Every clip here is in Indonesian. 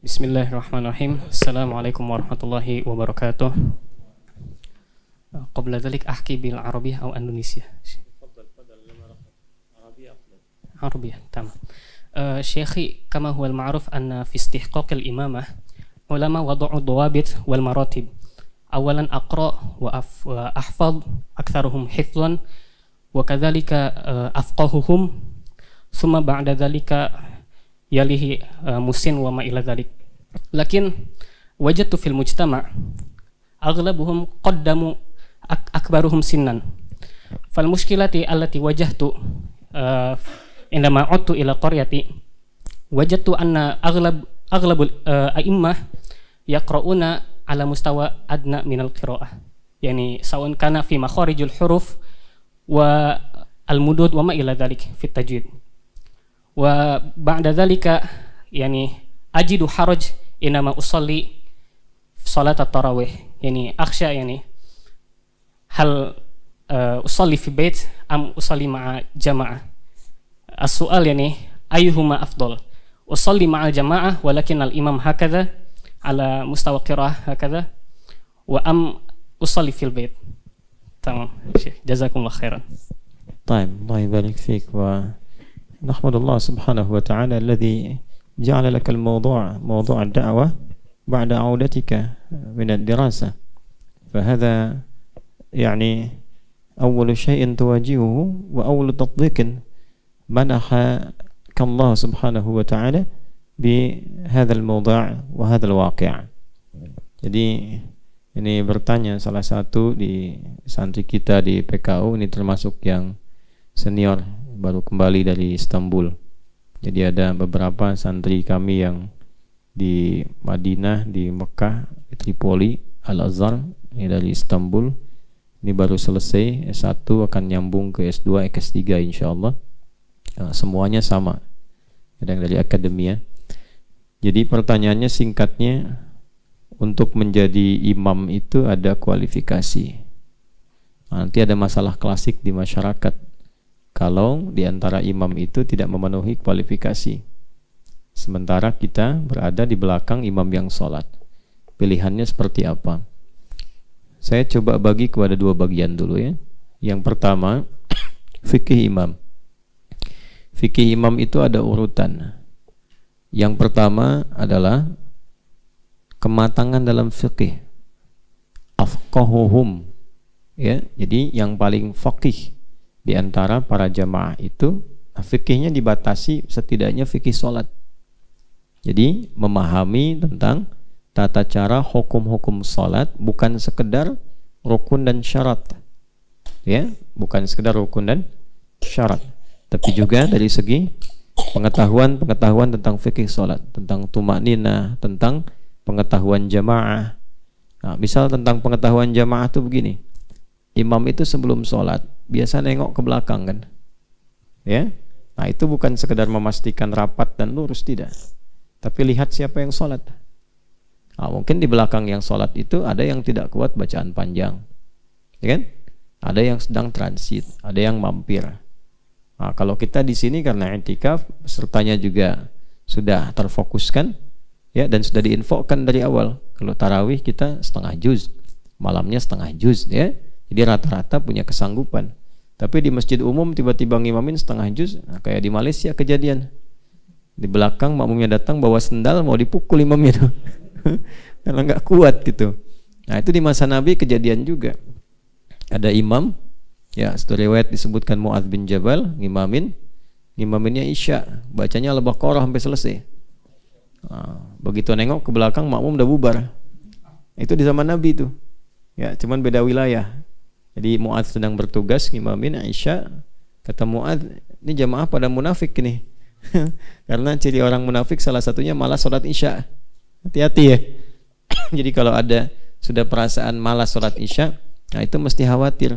Bismillahirrahmanirrahim. Assalamualaikum warahmatullahi wabarakatuh. Qabla dhalik ahki bil Arabiyyah atau Indonesia? Arabiyyah, tamam. Syekhi, kama huwa al-ma'ruf anna fi istihqaq al-imamah ulama wada'u dawabit wal maratib. Awalan aqra wa ahfaz aktharuhum hifdhan wa kadzalika afqahuhum, thumma ba'da dhalika yalihi musin wa ma ila dhalik. Lakin wajadtu fil mujtama' aghlabuhum qaddamu akbaruhum sinnan. Fal mushkilati allati wajahtu indama udtu ila qaryati wajadtu anna aghlabul a'immah yaqra'una ala mustawa adna minal qira'ah, yani sawun kana fi makharijul huruf wa al-mudud wa ma ila dhalik fit tajwid. Wa ba'da dhalika yani ajidu haraj inama usalli salat at-tarawih, yani akhsha yani hal usalli fi bait am usalli ma'a jama'ah. As-su'al yani ayyuhuma afdal, usalli ma'a jama'ah walakin al-imam hakadha ala mustawa qira'ah hakadha wa am usalli fil bait. Tamam Syekh, jazakumullah khairan. طيب الله يبارك فيك ونحمد الله سبحانه وتعالى الذي جعل لك الموضوع موضوع الدعوة بعد عودتك من الدراسة، فهذا يعني أول شيء تواجهه وأول تطبيق منحك الله سبحانه وتعالى بهذا الموضوع وهذا الواقع. Jadi ini bertanya salah satu di santri kita di PKU, ini termasuk yang senior, baru kembali dari Istanbul. Jadi ada beberapa santri kami yang di Madinah, di Mekah, di Tripoli, Al-Azhar, ini dari Istanbul. Ini baru selesai S1, akan nyambung ke S2, S3 insyaallah. Semuanya sama, ada yang dari akademia. Jadi pertanyaannya singkatnya, untuk menjadi imam itu ada kualifikasi. Nanti ada masalah klasik di masyarakat kalau di antara imam itu tidak memenuhi kualifikasi, sementara kita berada di belakang imam yang sholat. Pilihannya seperti apa? Saya coba bagi kepada dua bagian dulu ya. Yang pertama, fikih imam. Fikih imam itu ada urutan. Yang pertama adalah kematangan dalam fikih, afqahuhum, ya. Jadi yang paling faqih di antara para jamaah itu, fikihnya dibatasi setidaknya fikih sholat. Jadi memahami tentang tata cara hukum-hukum sholat, bukan sekedar rukun dan syarat, ya, bukan sekedar rukun dan syarat, tapi juga dari segi pengetahuan tentang fikih sholat, tentang tumakninah, tentang pengetahuan jamaah. Nah, misal tentang pengetahuan jamaah itu begini, imam itu sebelum sholat biasa nengok ke belakang kan, ya. Nah itu bukan sekedar memastikan rapat dan lurus, tidak, tapi lihat siapa yang sholat. Nah, mungkin di belakang yang sholat itu ada yang tidak kuat bacaan panjang, ya kan? Ada yang sedang transit, ada yang mampir. Nah, kalau kita di sini karena i'tikaf, pesertanya juga sudah terfokuskan, ya, dan sudah diinfokan dari awal. Kalau tarawih kita setengah juz, malamnya setengah juz, ya. Jadi rata-rata punya kesanggupan. Tapi di masjid umum tiba-tiba ngimamin setengah juz, nah, kayak di Malaysia kejadian. Di belakang makmumnya datang bawa sendal mau dipukul imamnya tuh. Karena nggak kuat gitu. Nah itu di masa Nabi kejadian juga. Ada imam, ya, setelah riwayat disebutkan Mu'adz bin Jabal ngimaminnya Isya, bacanya Al-Baqarah sampai selesai. Nah, begitu nengok ke belakang makmum udah bubar. Itu di zaman Nabi tuh. Ya, cuman beda wilayah. Jadi Mu'adz sedang bertugas ngimamin Isya, kata Mu'adz, ini jamaah pada munafik nih. Karena ciri orang munafik salah satunya malas sholat Isya. Hati-hati ya. Jadi kalau ada sudah perasaan malas sholat Isya, nah itu mesti khawatir.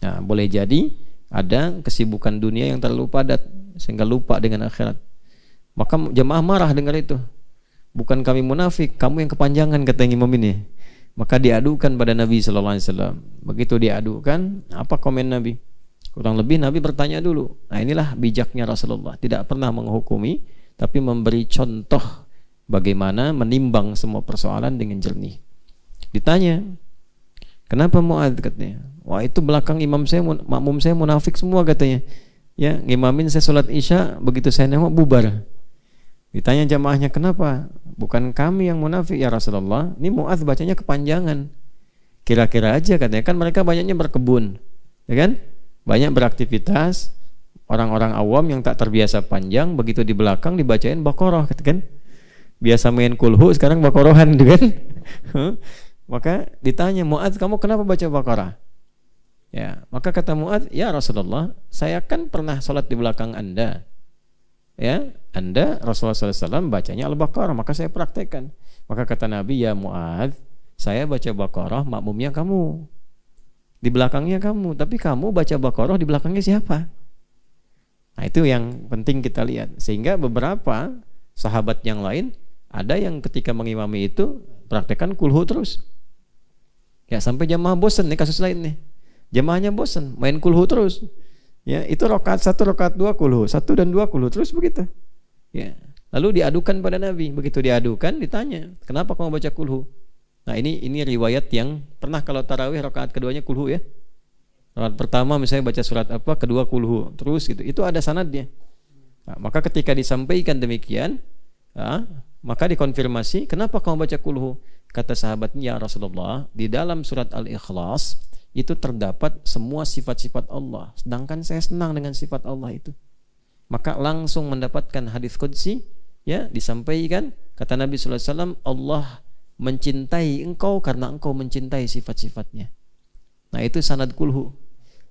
Nah, boleh jadi ada kesibukan dunia yang terlalu padat sehingga lupa dengan akhirat. Maka jamaah marah dengar itu. Bukan kami munafik, kamu yang kepanjangan, kata imam ini. Maka diadukan pada Nabi sallallahu alaihi wasallam. Begitu diadukan, apa komen Nabi? Kurang lebih Nabi bertanya dulu. Nah, inilah bijaknya Rasulullah, tidak pernah menghukumi tapi memberi contoh bagaimana menimbang semua persoalan dengan jernih. Ditanya, kenapa Mu'adz, katanya? Wah, itu belakang imam saya, makmum saya munafik semua, katanya. Ya, ngimamin saya sholat isya, begitu saya nengok bubar. Ditanya jamaahnya, kenapa? Bukan kami yang munafik ya Rasulullah, ini Mu'adz bacanya kepanjangan. Kira-kira aja, katanya, kan mereka banyaknya berkebun, ya kan? Banyak beraktivitas. Orang-orang awam yang tak terbiasa panjang, begitu di belakang dibacain Baqarah, kan? Biasa main kulhu, sekarang Baqarahan, kan? Maka ditanya, Mu'adz, kamu kenapa baca Baqarah? Ya, maka kata Mu'adz, ya Rasulullah, saya kan pernah sholat di belakang Anda. Ya, Anda Rasulullah SAW bacanya Al-Baqarah, maka saya praktekkan. Maka kata Nabi, ya Mu'adz, saya baca Baqarah, makmumnya kamu, di belakangnya kamu, tapi kamu baca Baqarah di belakangnya siapa? Nah, itu yang penting kita lihat. Sehingga beberapa sahabat yang lain ada yang ketika mengimami itu praktekkan kulhu terus. Ya, sampai jamaah bosan nih, kasus lain nih. Jamaahnya bosan, main kulhu terus. Ya, itu rakaat 1, rakaat 2 kulhu, 1 dan 2 kulhu terus begitu. Ya. Lalu diadukan pada Nabi. Begitu diadukan, ditanya, "Kenapa kamu baca kulhu?" Nah, ini riwayat yang pernah kalau tarawih rakaat keduanya kulhu ya. Rakaat pertama misalnya baca surat apa, kedua kulhu, terus gitu. Itu ada sanadnya. Nah, maka ketika disampaikan demikian, maka dikonfirmasi, "Kenapa kamu baca kulhu?" Kata sahabatnya, "Ya Rasulullah, di dalam surat Al-Ikhlas itu terdapat semua sifat-sifat Allah, sedangkan saya senang dengan sifat Allah itu." Maka langsung mendapatkan hadis qudsi, ya, disampaikan, kata Nabi sallallahu alaihi wasallam, Allah mencintai engkau karena engkau mencintai sifat-sifatnya. Nah, itu sanad kulhu.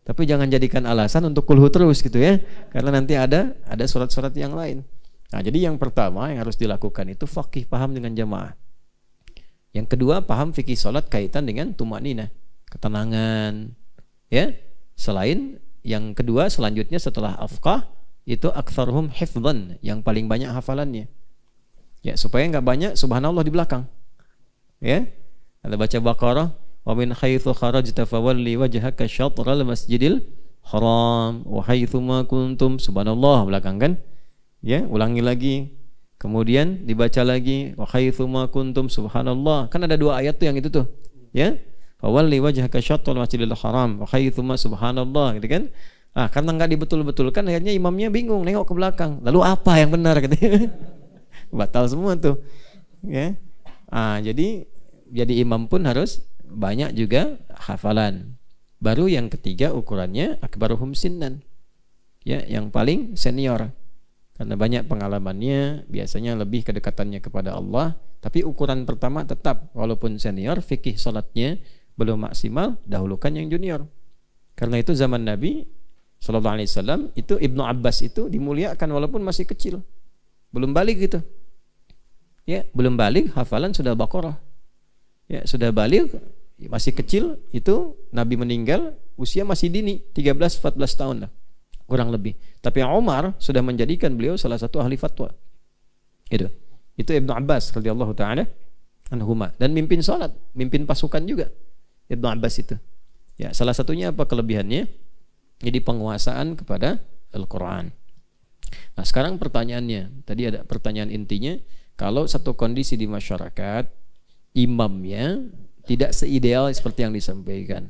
Tapi jangan jadikan alasan untuk kulhu terus gitu ya, karena nanti ada surat-surat yang lain. Nah, jadi yang pertama yang harus dilakukan itu faqih, paham dengan jamaah. Yang kedua, paham fikih salat kaitan dengan tumanina, ketenangan. Ya. Selain yang kedua, selanjutnya setelah afqah itu aktsaruhum hifdzan, yang paling banyak hafalannya. Ya, supaya enggak banyak subhanallah di belakang. Ya. Ada baca Baqarah, wa min haitsu kharajta fawalli wajhaka syatral masjidil haram wa haitsu ma kuntum, subhanallah belakang kan? Ya, ulangi lagi. Kemudian dibaca lagi wa haitsu ma kuntum subhanallah. Kan ada 2 ayat tuh yang itu tuh. Ya. Fawalli wajhaka syatral masjidil haram wa haitsu ma subhanallah, gitu kan? Karena enggak dibetul-betulkan akhirnya imamnya bingung nengok ke belakang. Lalu apa yang benar katanya? Batal semua tuh. Ya. Jadi imam pun harus banyak juga hafalan. Baru yang ketiga ukurannya akbaruhum sinnan. Ya, yang paling senior. Karena banyak pengalamannya, biasanya lebih kedekatannya kepada Allah. Tapi ukuran pertama tetap, walaupun senior, fikih salatnya belum maksimal, dahulukan yang junior. Karena itu zaman Nabi sallallahu alaihi wasallam itu Ibnu Abbas itu dimuliakan walaupun masih kecil. Belum balik gitu. Ya, belum balik hafalan sudah Baqarah. Ya, sudah balik masih kecil itu Nabi meninggal usia masih dini, 13-14 tahun lah. Kurang lebih. Tapi Umar sudah menjadikan beliau salah satu ahli fatwa. Itu Ibnu Abbas radhiyallahu taala anhuma, dan mimpin salat, mimpin pasukan juga. Ibnu Abbas itu. Ya, salah satunya apa kelebihannya? Jadi penguasaan kepada Al-Qur'an. Nah, sekarang pertanyaannya, tadi ada pertanyaan intinya, kalau satu kondisi di masyarakat imamnya tidak seideal seperti yang disampaikan.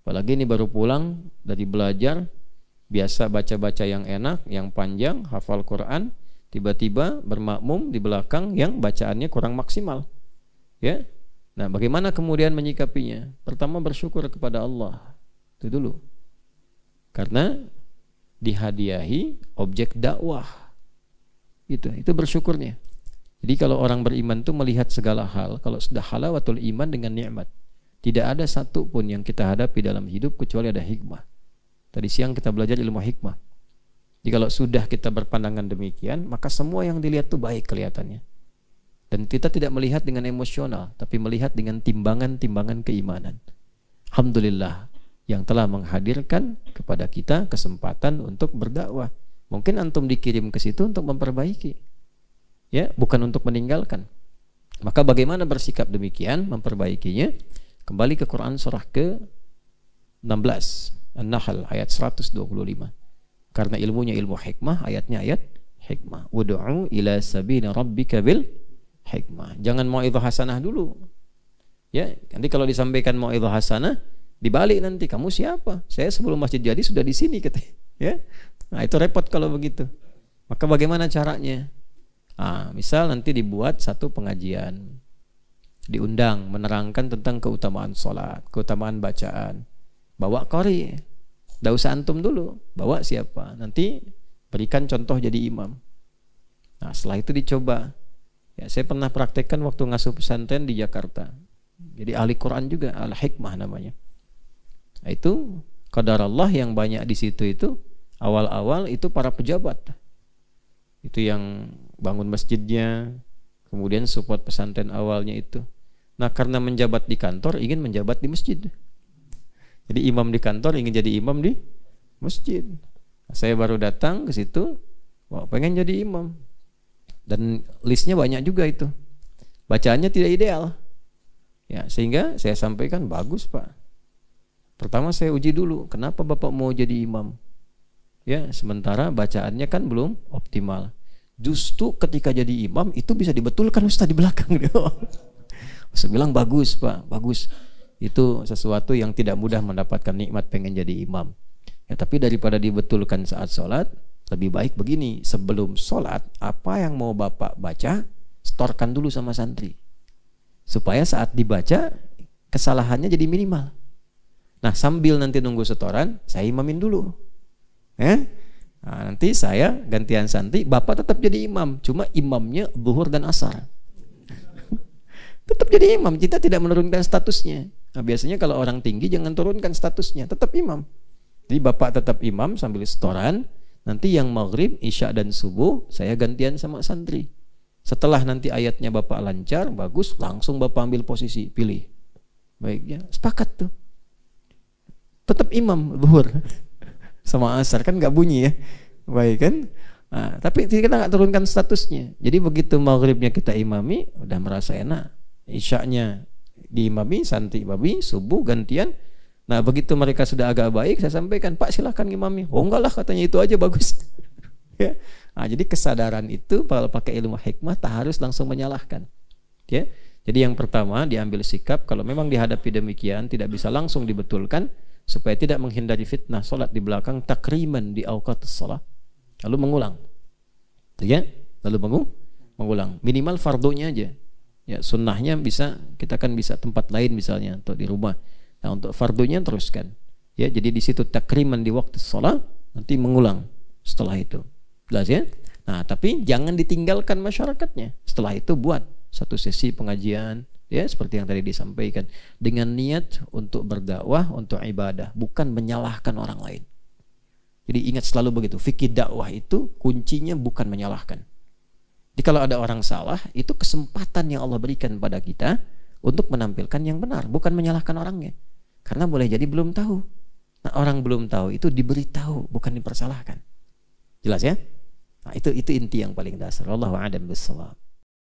Apalagi ini baru pulang dari belajar, biasa baca-baca yang enak, yang panjang, hafal Quran, tiba-tiba bermakmum di belakang yang bacaannya kurang maksimal. Ya. Nah, bagaimana kemudian menyikapinya? Pertama, bersyukur kepada Allah. Itu dulu. Karena dihadiahi objek dakwah. Itu bersyukurnya. Jadi kalau orang beriman itu melihat segala hal, kalau sudah halawatul iman dengan nikmat, tidak ada satu pun yang kita hadapi dalam hidup kecuali ada hikmah. Tadi siang kita belajar ilmu hikmah. Jadi kalau sudah kita berpandangan demikian, maka semua yang dilihat itu baik kelihatannya. Dan kita tidak melihat dengan emosional, tapi melihat dengan timbangan-timbangan keimanan. Alhamdulillah yang telah menghadirkan kepada kita kesempatan untuk berdakwah. Mungkin antum dikirim ke situ untuk memperbaiki. Ya, bukan untuk meninggalkan. Maka bagaimana bersikap demikian, memperbaikinya? Kembali ke Quran surah ke-16 An-Nahl ayat 125. Karena ilmunya ilmu hikmah, ayatnya ayat hikmah. Ud'u ila sabili rabbika bil hikmah. Jangan mau'izah hasanah dulu. Ya, nanti kalau disampaikan mau'izah hasanah, dibalik nanti, kamu siapa? Saya sebelum masjid jadi sudah di sini katanya. Ya. Nah, itu repot kalau begitu. Maka bagaimana caranya? Misal nanti dibuat satu pengajian, diundang menerangkan tentang keutamaan sholat, keutamaan bacaan. Bawa qari, nggak usah antum dulu, bawa siapa? Nanti berikan contoh jadi imam. Nah, setelah itu dicoba. Ya, saya pernah praktekkan waktu ngasuh pesantren di Jakarta. Jadi ahli Quran juga, al-hikmah namanya. Nah, itu qadar Allah yang banyak di situ itu awal-awal itu para pejabat. Itu yang bangun masjidnya, kemudian support pesantren awalnya itu. Nah, karena menjabat di kantor ingin menjabat di masjid. Jadi imam di kantor ingin jadi imam di masjid. Nah, saya baru datang ke situ, pengen jadi imam. Dan listnya banyak juga itu. Bacaannya tidak ideal. Ya, sehingga saya sampaikan, bagus Pak. Pertama saya uji dulu, kenapa Bapak mau jadi imam? Ya, sementara bacaannya kan belum optimal. Justru ketika jadi imam itu bisa dibetulkan Ustaz di belakang. Saya bilang bagus Pak, bagus. Itu sesuatu yang tidak mudah mendapatkan nikmat pengen jadi imam. Ya, tapi daripada dibetulkan saat sholat, lebih baik begini, sebelum sholat apa yang mau Bapak baca, setorkan dulu sama santri. Supaya saat dibaca kesalahannya jadi minimal. Nah, sambil nanti nunggu setoran, saya imamin dulu. Nah, nanti saya gantian santri, Bapak tetap jadi imam, cuma imamnya zuhur dan asar. Tetap jadi imam, kita tidak menurunkan statusnya. Nah, biasanya kalau orang tinggi jangan turunkan statusnya, tetap imam. Jadi Bapak tetap imam sambil setoran, nanti yang maghrib, isya dan subuh saya gantian sama santri. Setelah nanti ayatnya Bapak lancar, bagus, langsung Bapak ambil posisi, pilih. Baiknya, sepakat tuh. Tetap imam zuhur sama asar, kan nggak bunyi ya, baik kan? Nah, tapi kita nggak turunkan statusnya. Jadi begitu maghribnya kita imami, udah merasa enak. Isyanya diimami, santri imami, subuh gantian. Nah, begitu mereka sudah agak baik, saya sampaikan, Pak silahkan imami. Oh enggak lah, katanya itu aja bagus. Ya. Nah, jadi kesadaran itu kalau pakai ilmu hikmah tak harus langsung menyalahkan. Ya. Jadi yang pertama diambil sikap, kalau memang dihadapi demikian tidak bisa langsung dibetulkan, supaya tidak menghindari fitnah sholat di belakang, takriman di awqatus sholat, lalu mengulang, ya, lalu mengulang minimal fardunya aja. Ya, sunnahnya bisa, kita kan bisa tempat lain misalnya atau di rumah. Nah, untuk fardunya teruskan. Ya, jadi di situ takriman di waktu sholat, nanti mengulang setelah itu. Jelas ya? Nah, tapi jangan ditinggalkan masyarakatnya. Setelah itu buat satu sesi pengajian. Ya, seperti yang tadi disampaikan, dengan niat untuk berdakwah, untuk ibadah, bukan menyalahkan orang lain. Jadi ingat selalu begitu, fikih dakwah itu kuncinya bukan menyalahkan. Jadi kalau ada orang salah, itu kesempatan yang Allah berikan pada kita untuk menampilkan yang benar, bukan menyalahkan orangnya. Karena boleh jadi belum tahu. Nah, orang belum tahu itu diberitahu, bukan dipersalahkan. Jelas ya? Nah, itu inti yang paling dasar. Wallahu a'lam bishawab.